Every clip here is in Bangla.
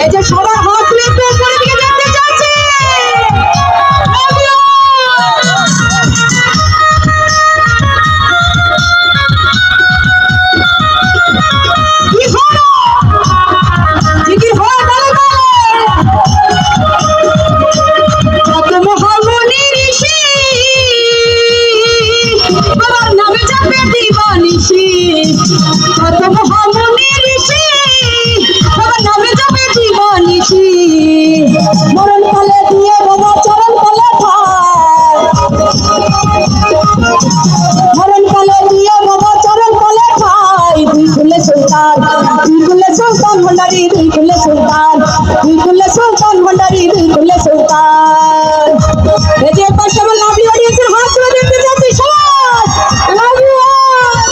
এই যে সবার হাত তুলে একটু উপরের দিকে দেখতে চাচ্ছি। কি হলো? জিকির হয় তালে তালে। কত মহামনি ঋষি বাবার নামে যাবে দিবানিশি। কত মহামনি ঋষি বাবার নামে যাবে দিবানিশি। মরণ কালে দিয়ে বাবা চরণ কালে খায়। মরণ কালে দিয়ে বাবা চরণ কালে খায়। দুই কুলে সুলতান, দুই কুলে সুলতান ভান্ডারি, দুই কুলে সুলতান, দুই কুলে সুলতান ভান্ডারি, দুই কুলে সুলতান। এই যে পাশে আমার লাভলি অডিয়েন্সের হাত তুলে দেখতে চাচ্ছি সবাই। Love you all.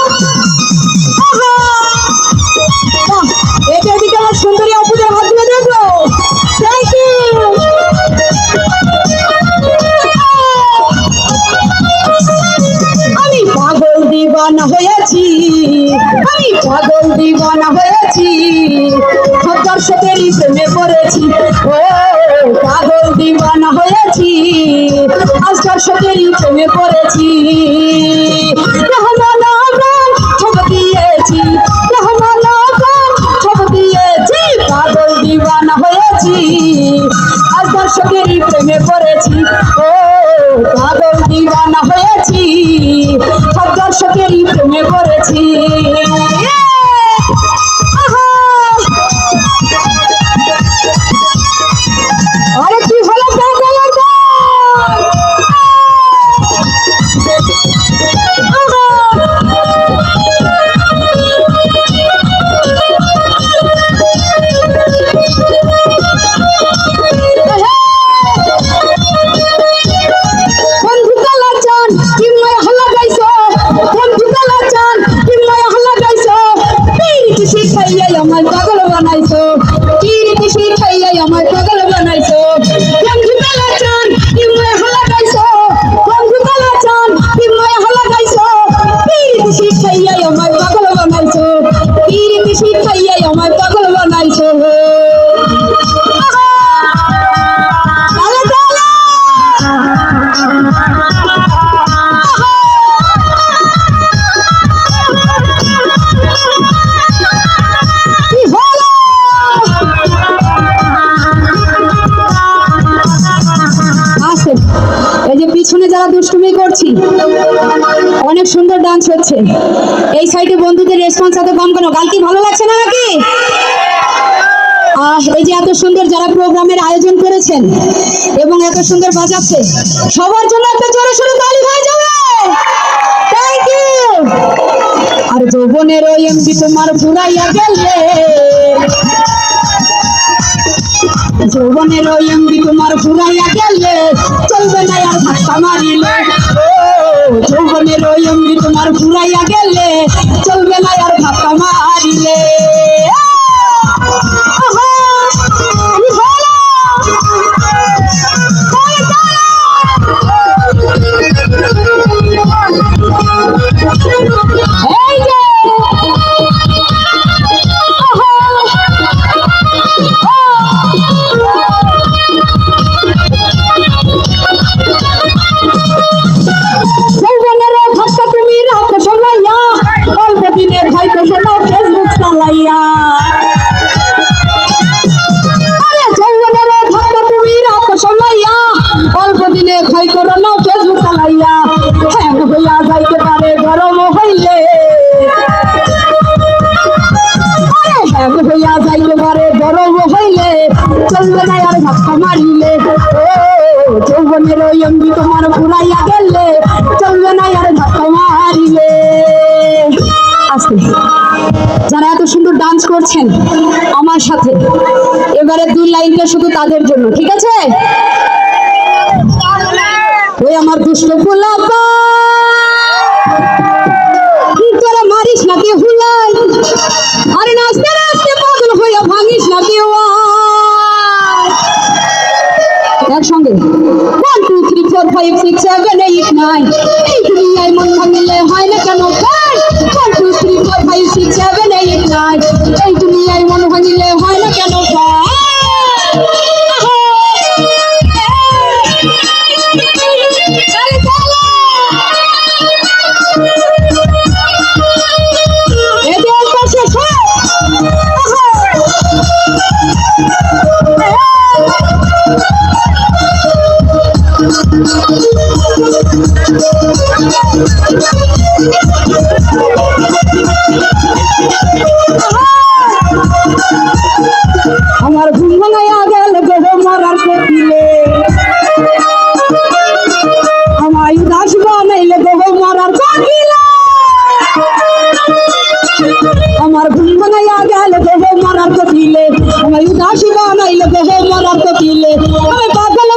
এদিকে আমার সুন্দরী অপুদের হাত তুলে দেখলো। Thank you. আমি পাগল দিবানা হয়েছি, আমি পাগল দিবানা হয়েছি, দর্শকেরই প্রেমে পড়েছি। ও পাগল দিবানা হয়েছি, আজ দর্শকেরই প্রেমে পড়েছি। রহমান আগান ছবি দিয়েছি, রহমান আগান ছবি দিয়েছি, পাগল দিবানা হয়েছি, আজ দর্শকেরই প্রেমে পড়েছি। ও পাগল দিবানা হয়েছি, সব দর্শকেরই প্রেমে পড়েছি। আরে কি হলো পাগলের গান? বন্ধু কালা চান কি মায়া হলা গাইছো, বন্ধু কালা চান কি মায়া হলা গাইছো, পীরিতি শিখাইয়া আমার পাগল বানাইছো, পীরিতি শিখাইয়া আমার পাগল বানাইছো। বন্ধু কালা চান কি মায়া হলা গাইছো, বন্ধু কালা চান কি মায়া হলা গাইছো, পীরিতি শিখাইয়া আমার পাগল বানাইছো, পীরিতি শিখাইয়া আমার পাগল বানাইছো। তালে তালে। কি হলো? আসে এই যে পিছনে যারা দুষ্টুমি করছি, অনেক সুন্দর ডান্স হচ্ছে। এই সাইডে বন্ধুদের রেসপন্স এত কম কেন? গান কি ভালো লাগছে না নাকি? এই যে এত সুন্দর যারা প্রোগ্রামের আয়োজন করেছেন এবং এত সুন্দর বাজাচ্ছে, সবার জন্য একটা জোরে সোরে তালি হয়ে যাবে। Thank you. আর যৌবনের ওই এমডি তোমার ফুরাইয়া গেলে, যৌবনের ওই এমডি তোমার ফুরাইয়া গেলে, চলবে না আর ধাক্কা মারিলে। ও যৌবনের ওই এমডি তোমার ফুরাইয়া গেলে, চলবে না আর ধাক্কা মারিলে। এই যে যৌবনের ভাষা তুমি রাখো শোনাইয়া, অল্প দিনে ভাই তো শোনো ফেসবুক চালাইয়া। আরে যৌবনের ভাষা তুমি রাখো শোনাইয়া, অল্প দিনে ভাই করো না ফেসবুক চালাইয়া। হ্যাং হইয়া যাইতে পারে গরম হইলে, আরে হ্যাং হইয়া যাইতে পারে গরম হইলে, চলবে না আর ধাক্কা মারিলে। ও যৌবনের ওই এমডি তোমার ফুরাইয়া গেলে, চলবে না আর ধাক্কা মারিলে। আজকে যারা এত সুন্দর ডান্স করছেন আমার সাথে, এবারে দুই লাইনটা শুধু তাদের জন্য, ঠিক আছে? ওই আমার দুষ্ট ফুলাপা তোরা মারিস নাকি হুলাই, আরে নাচতে নাচতে পাগল হইয়া ভাঙিস নাকি একসঙ্গে। 1 2 3 4 5 6 7 8 9, এই দুনিয়ায় মন ভাঙিলে হয় না কেন ভাই? 1 2 3 4 5 6 7 8 9, এই দুনিয়ায় মন ভাঙিলে হয় না কেন ভাই? আমার ঘুম ভাঙাইয়া গেল গো মরার কপিলে আমায় উদাস বানাইলে গো মরার কপিলে আমার ঘুম ভাঙাইয়া গেল গো মরার কপিলে আমায় উদাস বানাইলে গো মরার কপিলে আমি পাগল